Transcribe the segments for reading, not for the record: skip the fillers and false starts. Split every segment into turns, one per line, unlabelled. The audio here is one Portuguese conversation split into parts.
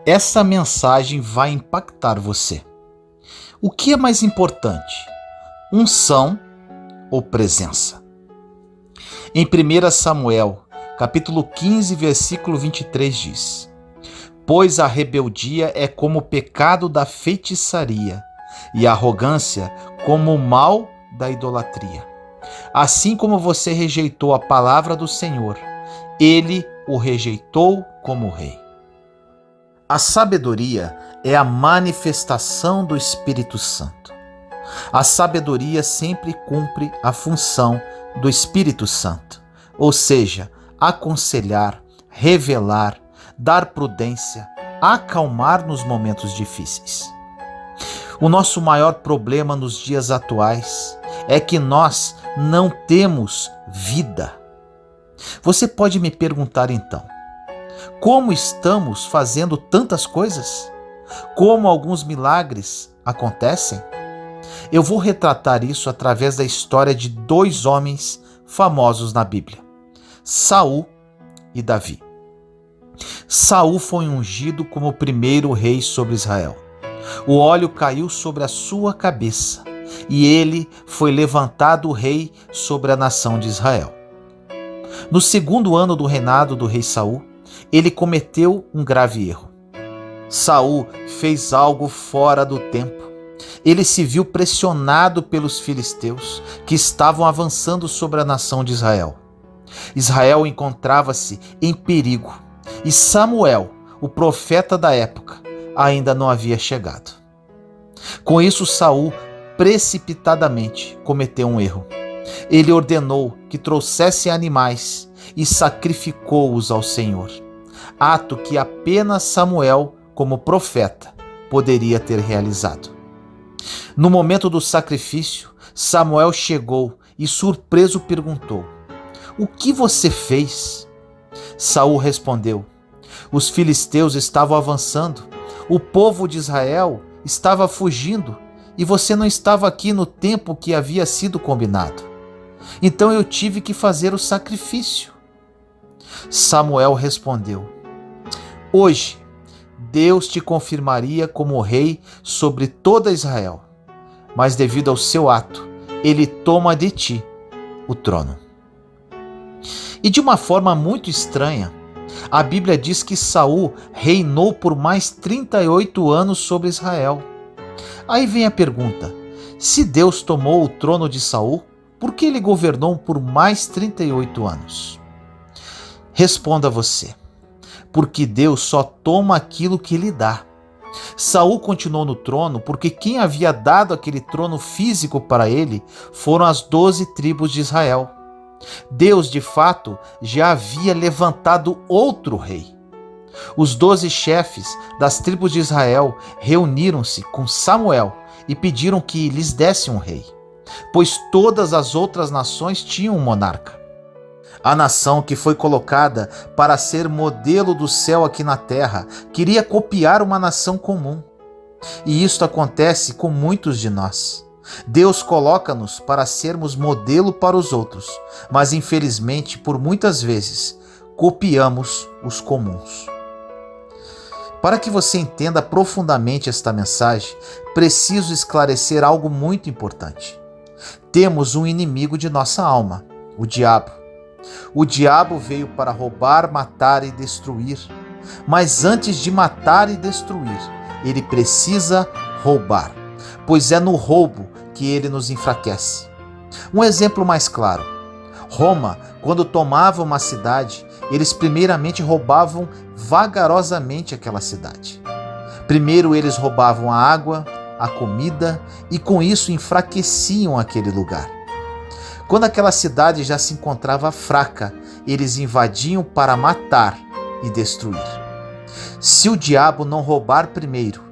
Essa mensagem vai impactar você. O que é mais importante? Unção ou presença? Em 1 Samuel, capítulo 15, versículo 23 diz: Pois a rebeldia é como o pecado da feitiçaria, e a arrogância como o mal da idolatria. Assim como você rejeitou a palavra do Senhor, ele o rejeitou como rei. A sabedoria é a manifestação do Espírito Santo. A sabedoria sempre cumpre a função do Espírito Santo, ou seja, aconselhar, revelar, dar prudência, acalmar nos momentos difíceis. O nosso maior problema nos dias atuais é que nós não temos vida. Você pode me perguntar então, como estamos fazendo tantas coisas? Como alguns milagres acontecem? Eu vou retratar isso através da história de dois homens famosos na Bíblia, Saul e Davi. Saul foi ungido como o primeiro rei sobre Israel. O óleo caiu sobre a sua cabeça e ele foi levantado rei sobre a nação de Israel. No segundo ano do reinado do rei Saul, ele cometeu um grave erro. Saul fez algo fora do tempo. Ele se viu pressionado pelos filisteus que estavam avançando sobre a nação de Israel. Israel encontrava-se em perigo e Samuel, o profeta da época, ainda não havia chegado. Com isso, Saul precipitadamente cometeu um erro. Ele ordenou que trouxessem animais e sacrificou-os ao Senhor, ato que apenas Samuel, como profeta, poderia ter realizado. No momento do sacrifício, Samuel chegou e, surpreso, perguntou: "O que você fez?" Saul respondeu: "Os filisteus estavam avançando, o povo de Israel estava fugindo e você não estava aqui no tempo que havia sido combinado. Então eu tive que fazer o sacrifício." Samuel respondeu: "Hoje Deus te confirmaria como rei sobre toda Israel, mas devido ao seu ato, ele toma de ti o trono." E de uma forma muito estranha, a Bíblia diz que Saul reinou por mais 38 anos sobre Israel. Aí vem a pergunta: se Deus tomou o trono de Saul, por que ele governou por mais 38 anos? Responda você: porque Deus só toma aquilo que lhe dá. Saul continuou no trono porque quem havia dado aquele trono físico para ele foram as 12 tribos de Israel. Deus, de fato, já havia levantado outro rei. Os 12 chefes das tribos de Israel reuniram-se com Samuel e pediram que lhes desse um rei, pois todas as outras nações tinham um monarca. A nação que foi colocada para ser modelo do céu aqui na terra queria copiar uma nação comum. E isto acontece com muitos de nós. Deus coloca-nos para sermos modelo para os outros, mas infelizmente, por muitas vezes, copiamos os comuns. Para que você entenda profundamente esta mensagem, preciso esclarecer algo muito importante. Temos um inimigo de nossa alma, o diabo. O diabo veio para roubar, matar e destruir. Mas antes de matar e destruir, ele precisa roubar, pois é no roubo que ele nos enfraquece. Um exemplo mais claro: Roma, quando tomava uma cidade, eles primeiramente roubavam vagarosamente aquela cidade. Primeiro eles roubavam a água, a comida e com isso enfraqueciam aquele lugar. Quando aquela cidade já se encontrava fraca, eles invadiam para matar e destruir. Se o diabo não roubar primeiro,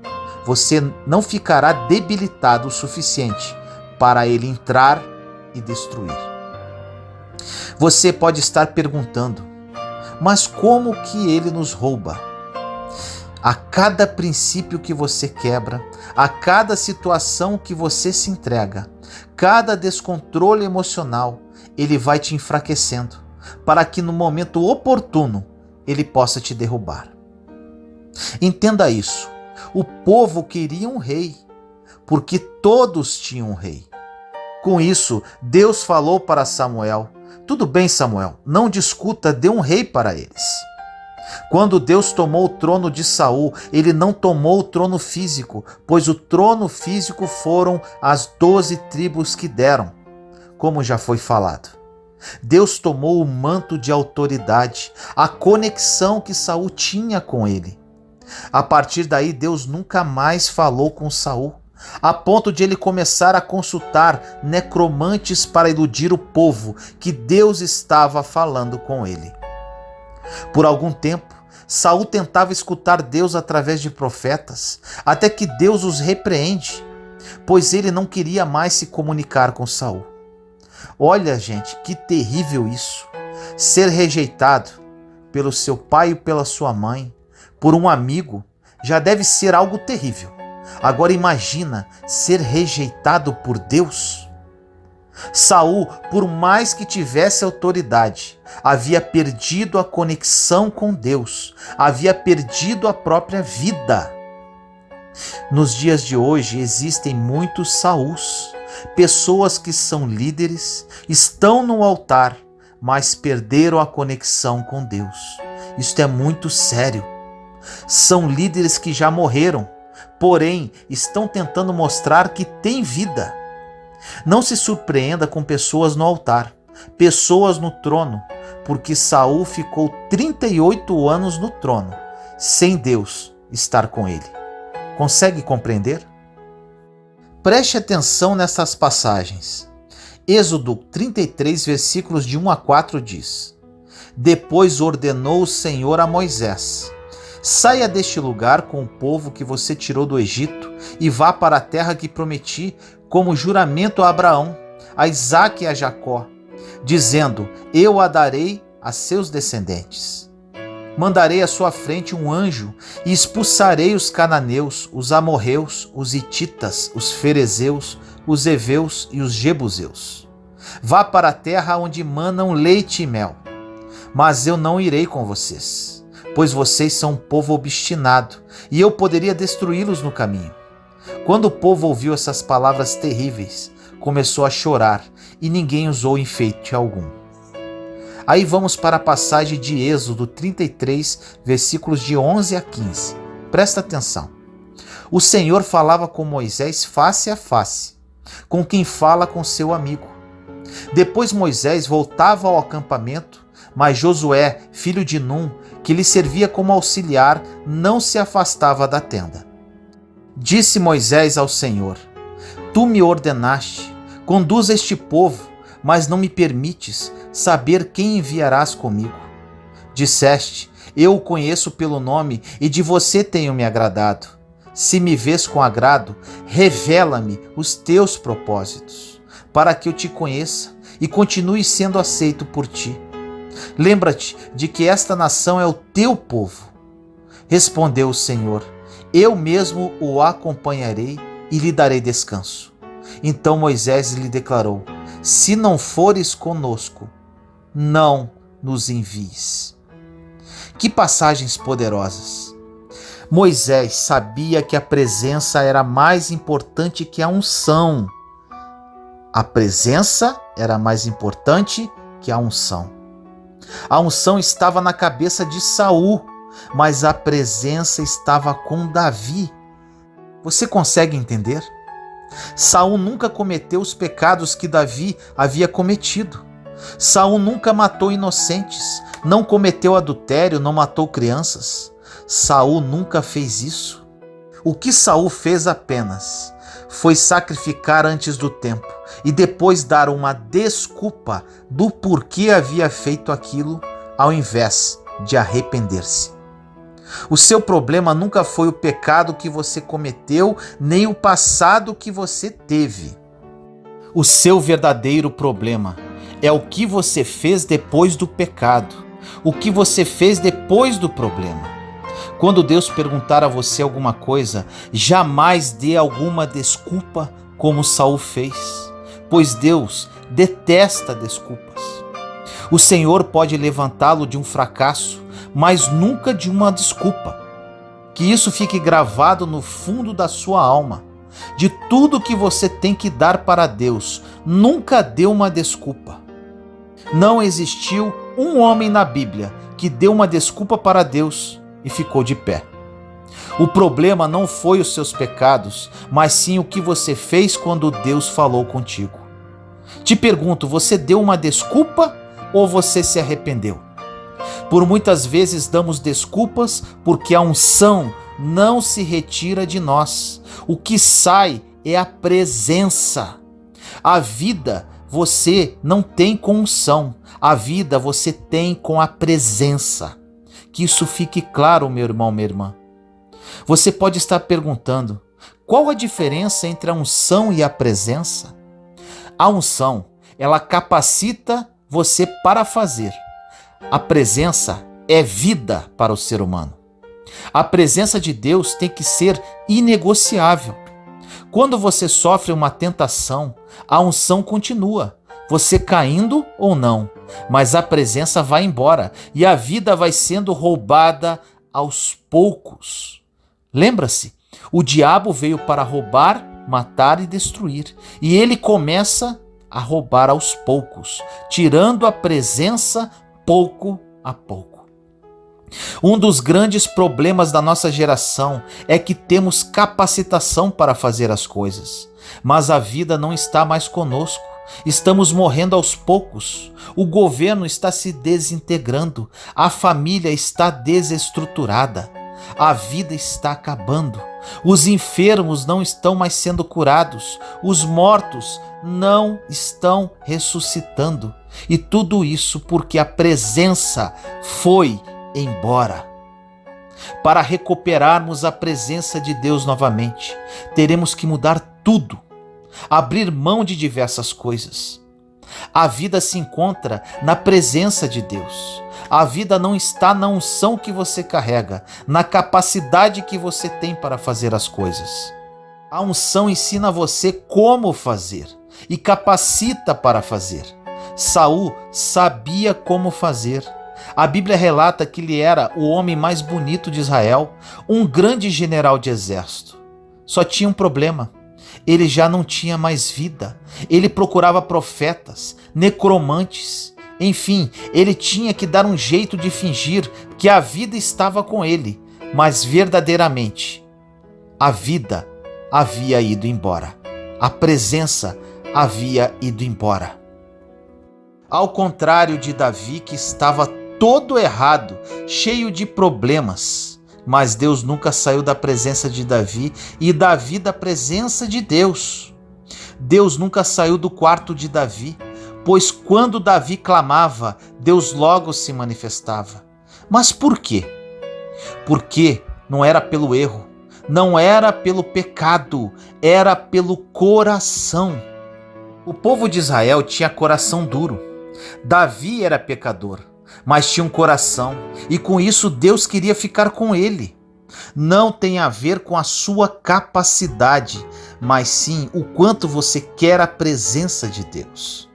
você não ficará debilitado o suficiente para ele entrar e destruir. Você pode estar perguntando: mas como que ele nos rouba? A cada princípio que você quebra, a cada situação que você se entrega, cada descontrole emocional, ele vai te enfraquecendo, para que no momento oportuno ele possa te derrubar. Entenda isso. O povo queria um rei, porque todos tinham um rei. Com isso, Deus falou para Samuel: tudo bem, Samuel, não discuta, dê um rei para eles. Quando Deus tomou o trono de Saul, ele não tomou o trono físico, pois o trono físico foram as 12 tribos que deram, como já foi falado. Deus tomou o manto de autoridade, a conexão que Saul tinha com ele. A partir daí, Deus nunca mais falou com Saul, a ponto de ele começar a consultar necromantes para iludir o povo que Deus estava falando com ele. Por algum tempo, Saul tentava escutar Deus através de profetas, até que Deus os repreende, pois ele não queria mais se comunicar com Saul. Olha, gente, que terrível isso! Ser rejeitado pelo seu pai e pela sua mãe, por um amigo, já deve ser algo terrível. Agora imagina ser rejeitado por Deus. Saul, por mais que tivesse autoridade, havia perdido a conexão com Deus, havia perdido a própria vida. Nos dias de hoje existem muitos Sauls, pessoas que são líderes, estão no altar, mas perderam a conexão com Deus. Isto é muito sério. São líderes que já morreram, porém estão tentando mostrar que têm vida. Não se surpreenda com pessoas no altar, pessoas no trono, porque Saul ficou 38 anos no trono, sem Deus estar com ele. Consegue compreender? Preste atenção nessas passagens. Êxodo 33, versículos de 1 a 4 diz: Depois ordenou o Senhor a Moisés: Saia deste lugar com o povo que você tirou do Egito e vá para a terra que prometi como juramento a Abraão, a Isaque e a Jacó, dizendo: Eu a darei a seus descendentes. Mandarei à sua frente um anjo e expulsarei os cananeus, os amorreus, os hititas, os ferezeus, os heveus e os jebuseus. Vá para a terra onde manam leite e mel. Mas eu não irei com vocês, pois vocês são um povo obstinado, e eu poderia destruí-los no caminho. Quando o povo ouviu essas palavras terríveis, começou a chorar, e ninguém usou enfeite algum. Aí vamos para a passagem de Êxodo 33, versículos de 11 a 15. Presta atenção. O Senhor falava com Moisés face a face, com quem fala com seu amigo. Depois Moisés voltava ao acampamento, mas Josué, filho de Num, que lhe servia como auxiliar, não se afastava da tenda. Disse Moisés ao Senhor: Tu me ordenaste, conduza este povo, mas não me permites saber quem enviarás comigo. Disseste: Eu o conheço pelo nome e de você tenho me agradado. Se me vês com agrado, revela-me os teus propósitos, para que eu te conheça e continue sendo aceito por ti. Lembra-te de que esta nação é o teu povo. Respondeu o Senhor: Eu mesmo o acompanharei e lhe darei descanso. Então Moisés lhe declarou: Se não fores conosco, não nos envies. Que passagens poderosas! Moisés sabia que a presença era mais importante que a unção. A presença era mais importante que a unção. A unção estava na cabeça de Saul, mas a presença estava com Davi. Você consegue entender? Saul nunca cometeu os pecados que Davi havia cometido. Saul nunca matou inocentes, não cometeu adultério, não matou crianças. Saul nunca fez isso. O que Saul fez apenas foi sacrificar antes do tempo e depois dar uma desculpa do porquê havia feito aquilo, ao invés de arrepender-se. O seu problema nunca foi o pecado que você cometeu, nem o passado que você teve. O seu verdadeiro problema é o que você fez depois do pecado, o que você fez depois do problema. Quando Deus perguntar a você alguma coisa, jamais dê alguma desculpa como Saul fez, pois Deus detesta desculpas. O Senhor pode levantá-lo de um fracasso, mas nunca de uma desculpa. Que isso fique gravado no fundo da sua alma. De tudo que você tem que dar para Deus, nunca dê uma desculpa. Não existiu um homem na Bíblia que deu uma desculpa para Deus e ficou de pé. O problema não foi os seus pecados, mas sim o que você fez quando Deus falou contigo. Te pergunto, você deu uma desculpa ou você se arrependeu? Por muitas vezes damos desculpas porque a unção não se retira de nós. O que sai é a presença. A vida você não tem com unção, a vida você tem com a presença. Que isso fique claro, meu irmão, minha irmã. Você pode estar perguntando, qual a diferença entre a unção e a presença? A unção, ela capacita você para fazer. A presença é vida para o ser humano. A presença de Deus tem que ser inegociável. Quando você sofre uma tentação, a unção continua, você caindo ou não, mas a presença vai embora e a vida vai sendo roubada aos poucos. Lembra-se, o diabo veio para roubar, matar e destruir, e ele começa a roubar aos poucos, tirando a presença pouco a pouco. Um dos grandes problemas da nossa geração é que temos capacitação para fazer as coisas, mas a vida não está mais conosco. Estamos morrendo aos poucos, o governo está se desintegrando, a família está desestruturada, a vida está acabando, os enfermos não estão mais sendo curados, os mortos não estão ressuscitando, e tudo isso porque a presença foi embora. Para recuperarmos a presença de Deus novamente, teremos que mudar tudo, abrir mão de diversas coisas. A vida se encontra na presença de Deus. A vida não está na unção que você carrega, na capacidade que você tem para fazer as coisas. A unção ensina você como fazer e capacita para fazer. Saul sabia como fazer. A Bíblia relata que ele era o homem mais bonito de Israel, um grande general de exército. Só tinha um problema. Ele já não tinha mais vida. Ele procurava profetas, necromantes. Enfim, ele tinha que dar um jeito de fingir que a vida estava com ele, mas verdadeiramente a vida havia ido embora. A presença havia ido embora. Ao contrário de Davi, que estava todo errado, cheio de problemas, mas Deus nunca saiu da presença de Davi e Davi da presença de Deus. Deus nunca saiu do quarto de Davi, pois quando Davi clamava, Deus logo se manifestava. Mas por quê? Porque não era pelo erro, não era pelo pecado, era pelo coração. O povo de Israel tinha coração duro. Davi era pecador, mas tinha um coração, e com isso Deus queria ficar com ele. Não tem a ver com a sua capacidade, mas sim o quanto você quer a presença de Deus.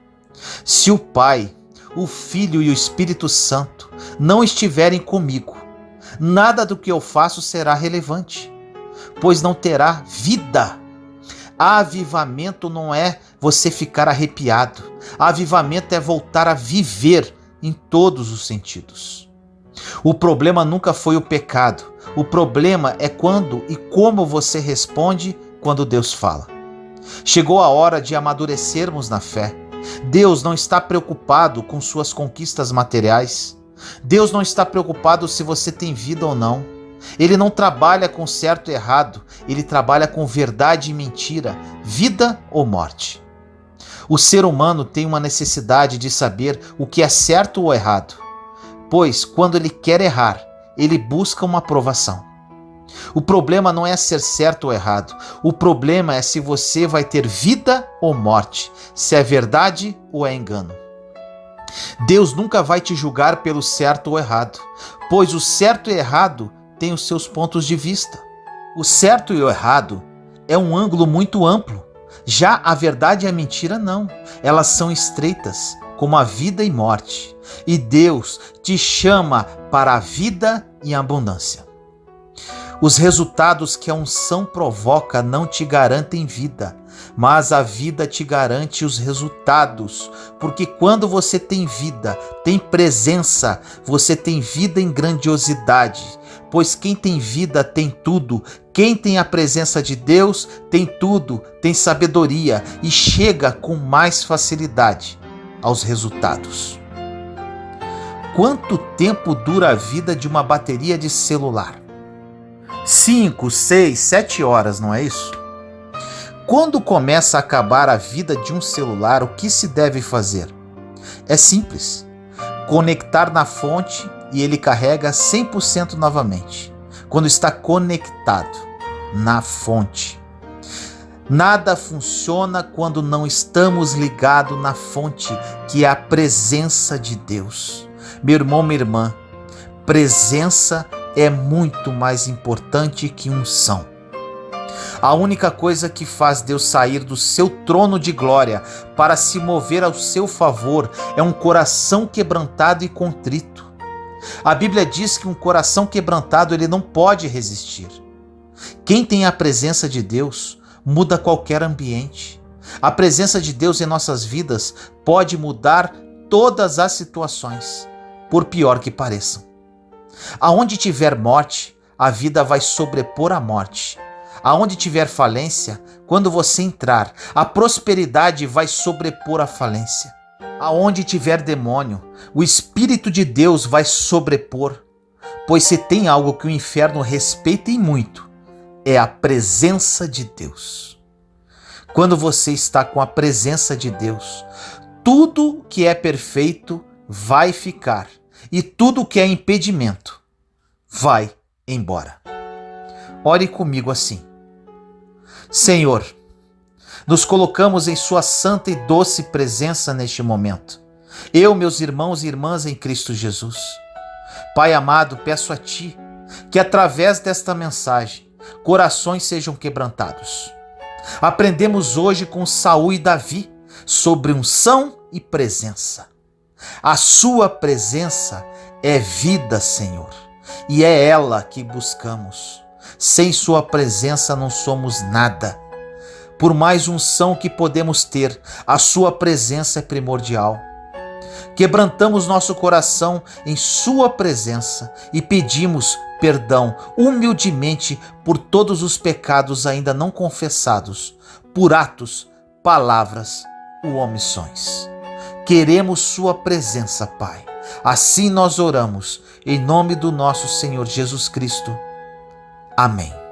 Se o Pai, o Filho e o Espírito Santo não estiverem comigo, nada do que eu faço será relevante, pois não terá vida. Avivamento não é você ficar arrepiado. Avivamento é voltar a viver em todos os sentidos. O problema nunca foi o pecado. O problema é quando e como você responde quando Deus fala. Chegou a hora de amadurecermos na fé. Deus não está preocupado com suas conquistas materiais. Deus não está preocupado se você tem vida ou não. Ele não trabalha com certo e errado, ele trabalha com verdade e mentira, vida ou morte. O ser humano tem uma necessidade de saber o que é certo ou errado, pois quando ele quer errar, ele busca uma aprovação. O problema não é ser certo ou errado, o problema é se você vai ter vida ou morte, se é verdade ou é engano. Deus nunca vai te julgar pelo certo ou errado, pois o certo e errado tem os seus pontos de vista. O certo e o errado é um ângulo muito amplo. Já a verdade e a mentira não. Elas são estreitas, como a vida e morte. E Deus te chama para a vida e a abundância. Os resultados que a unção provoca não te garantem vida, mas a vida te garante os resultados, porque quando você tem vida, tem presença, você tem vida em grandiosidade, pois quem tem vida tem tudo, quem tem a presença de Deus tem tudo, tem sabedoria e chega com mais facilidade aos resultados. Quanto tempo dura a vida de uma bateria de celular? 5, 6, 7 horas, não é isso? Quando começa a acabar a vida de um celular, o que se deve fazer? É simples. Conectar na fonte e ele carrega 100% novamente. Quando está conectado na fonte. Nada funciona quando não estamos ligados na fonte, que é a presença de Deus. Meu irmão, minha irmã, presença é muito mais importante que unção. A única coisa que faz Deus sair do seu trono de glória para se mover ao seu favor é um coração quebrantado e contrito. A Bíblia diz que um coração quebrantado ele não pode resistir. Quem tem a presença de Deus muda qualquer ambiente. A presença de Deus em nossas vidas pode mudar todas as situações, por pior que pareçam. Aonde tiver morte, a vida vai sobrepor a morte. Aonde tiver falência, quando você entrar, a prosperidade vai sobrepor a falência. Aonde tiver demônio, o Espírito de Deus vai sobrepor. Pois se tem algo que o inferno respeita e muito, é a presença de Deus. Quando você está com a presença de Deus, tudo que é perfeito vai ficar. E tudo que é impedimento vai embora. Ore comigo assim. Senhor, nos colocamos em sua santa e doce presença neste momento. Eu, meus irmãos e irmãs em Cristo Jesus. Pai amado, peço a Ti que através desta mensagem, corações sejam quebrantados. Aprendemos hoje com Saul e Davi sobre unção e presença. A sua presença é vida, Senhor, e é ela que buscamos. Sem sua presença não somos nada. Por mais unção que podemos ter, a sua presença é primordial. Quebrantamos nosso coração em sua presença e pedimos perdão humildemente por todos os pecados ainda não confessados, por atos, palavras ou omissões. Queremos sua presença, Pai. Assim nós oramos, em nome do nosso Senhor Jesus Cristo. Amém.